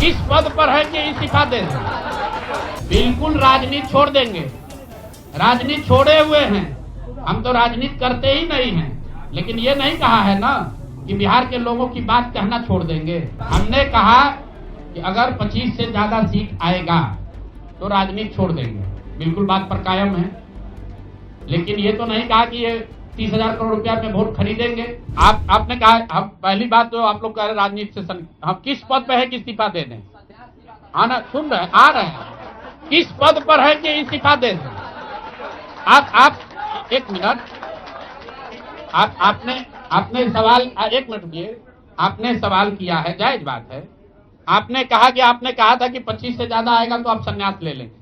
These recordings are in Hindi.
किस पद पर है कि इस्तीफा दे दें? बिल्कुल राजनीति छोड़ देंगे। राजनीति छोड़े हुए हैं, हम तो राजनीति करते ही नहीं हैं। लेकिन ये नहीं कहा है ना कि बिहार के लोगों की बात कहना छोड़ देंगे। हमने कहा कि अगर 25 से ज्यादा सीट आएगा तो राजनीति छोड़ देंगे, बिल्कुल बात पर कायम है। लेकिन ये तो नहीं कहा कि ये 30,000 करोड़ रुपया में वोट खरीदेंगे। आपने कहा, हम पहली बात तो आप लोग कह रहे राजनीति से हम किस पद पे है कि इस्तीफा दे दें? आना सुन रहे आ रहे हैं, किस पद पर है कि इस्तीफा दे दें? आप एक मिनट, आपने सवाल, एक मिनट रुकिए, आपने सवाल किया है, जायज बात है। आपने कहा था कि 25 से ज्यादा आएगा तो आप संन्यास ले लेंगे।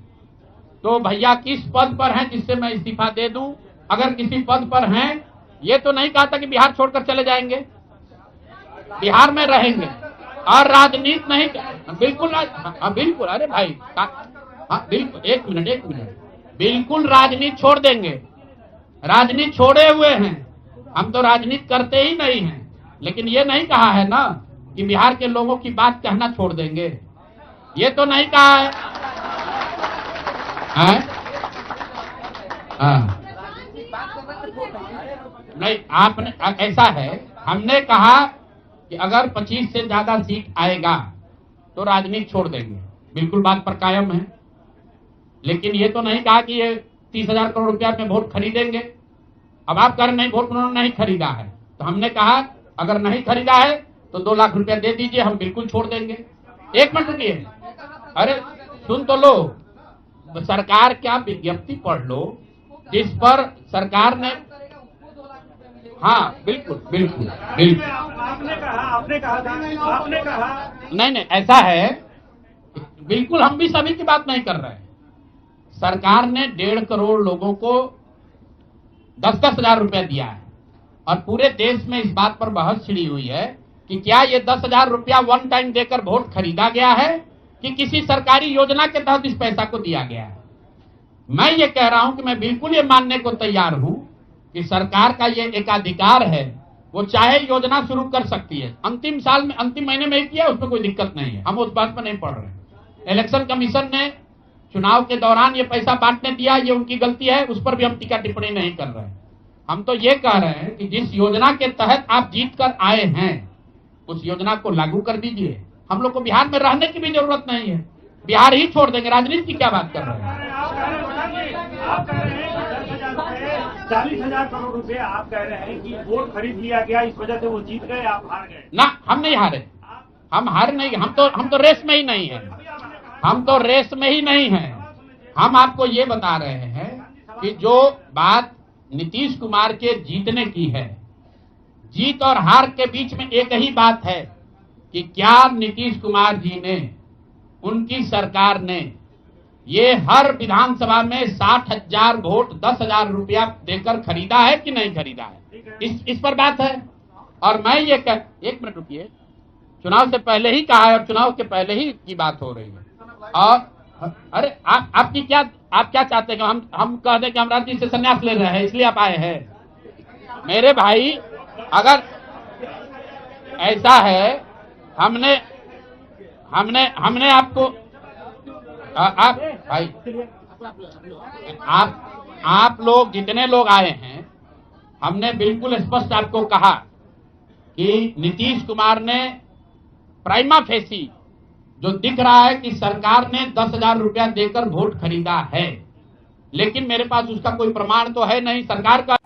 तो भैया किस पद पर हैं जिससे मैं इस्तीफा दे दूं? अगर किसी पद पर हैं, ये तो नहीं कहा था कि बिहार छोड़कर चले जाएंगे, बिहार में रहेंगे और राजनीति नहीं। बिल्कुल बिल्कुल, अरे भाई हाँ बिल्कुल, एक मिनट, बिल्कुल राजनीति छोड़ देंगे। राजनीति छोड़े हुए हैं, हम तो राजनीति करते ही नहीं हैं। लेकिन ये नहीं कहा है ना कि बिहार के लोगों की बात कहना छोड़ देंगे, ये तो नहीं कहा है। नहीं, आपने ऐसा है, हमने कहा कि अगर 25 से ज्यादा सीट आएगा तो राजनीति छोड़ देंगे, बिल्कुल बात पर कायम है। लेकिन ये तो नहीं कहा कि ये 30,000 करोड़ रुपया में वोट खरीदेंगे। अब आप कह रहे नहीं, वोट उन्होंने नहीं खरीदा है, तो हमने कहा अगर नहीं खरीदा है तो 2 लाख रुपया दे दीजिए, हम बिल्कुल छोड़ देंगे। एक मिनट रुकिए, अरे सुन तो लो, सरकार क्या विज्ञप्ति पढ़ लो जिस पर सरकार ने, हाँ बिल्कुल, आपने कहा नहीं, ऐसा है, बिल्कुल हम भी सभी की बात नहीं कर रहे हैं। सरकार ने 1.5 करोड़ लोगों को 10-10 हजार रुपया दिया है और पूरे देश में इस बात पर बहस छिड़ी हुई है कि क्या ये 10,000 रुपया वन टाइम देकर वोट खरीदा गया है कि किसी सरकारी योजना के तहत इस पैसा को दिया गया है। मैं ये कह रहा हूं कि मैं बिल्कुल ये मानने को तैयार हूं कि सरकार का ये एकाधिकार है, वो चाहे योजना शुरू कर सकती है। अंतिम महीने में किया, उसमें कोई दिक्कत नहीं है, हम उस बात पर नहीं पढ़ रहे। इलेक्शन कमीशन ने चुनाव के दौरान ये पैसा बांटने दिया, ये उनकी गलती है, उस पर भी हम टीका टिप्पणी नहीं कर रहे हैं। हम तो ये कह रहे हैं कि जिस योजना के तहत आप जीत कर आए हैं उस योजना को लागू कर दीजिए। हम लोग को बिहार में रहने की भी जरूरत नहीं है, बिहार ही छोड़ देंगे, राजनीति की क्या बात कर रहे हैं? 40,000 करोड़ रुपए आप कह रहे हैं कि वोट खरीद लिया गया, इस वजह से वो जीत गए, आप हार गए। ना, हम नहीं हारे, हम हार नहीं, हम तो रेस में ही नहीं है, हम आपको ये बता रहे हैं कि जो बात नीतीश कुमार के जीतने की है, जीत और हार के बीच में एक ही बात है कि क्या नीतीश कुमार जी ने, उनकी सरकार ने ये हर विधानसभा में 60,000 वोट 10,000 रुपया देकर खरीदा है कि नहीं खरीदा है, इस पर बात है। और मैं ये एक मिनट रुकिए, चुनाव से पहले ही कहा है और चुनाव के पहले ही की बात हो रही है। और अरे आप क्या चाहते हैं? हम कह दें कि हम राजनीति से संन्यास ले रहे हैं, इसलिए आप आए हैं? मेरे भाई, अगर ऐसा है, हमने आपको आप लोग जितने लोग आए हैं, हमने बिल्कुल स्पष्ट आपको कहा कि नीतीश कुमार ने प्राइमा फेसी जो दिख रहा है कि सरकार ने 10,000 रुपया देकर वोट खरीदा है, लेकिन मेरे पास उसका कोई प्रमाण तो है नहीं। सरकार का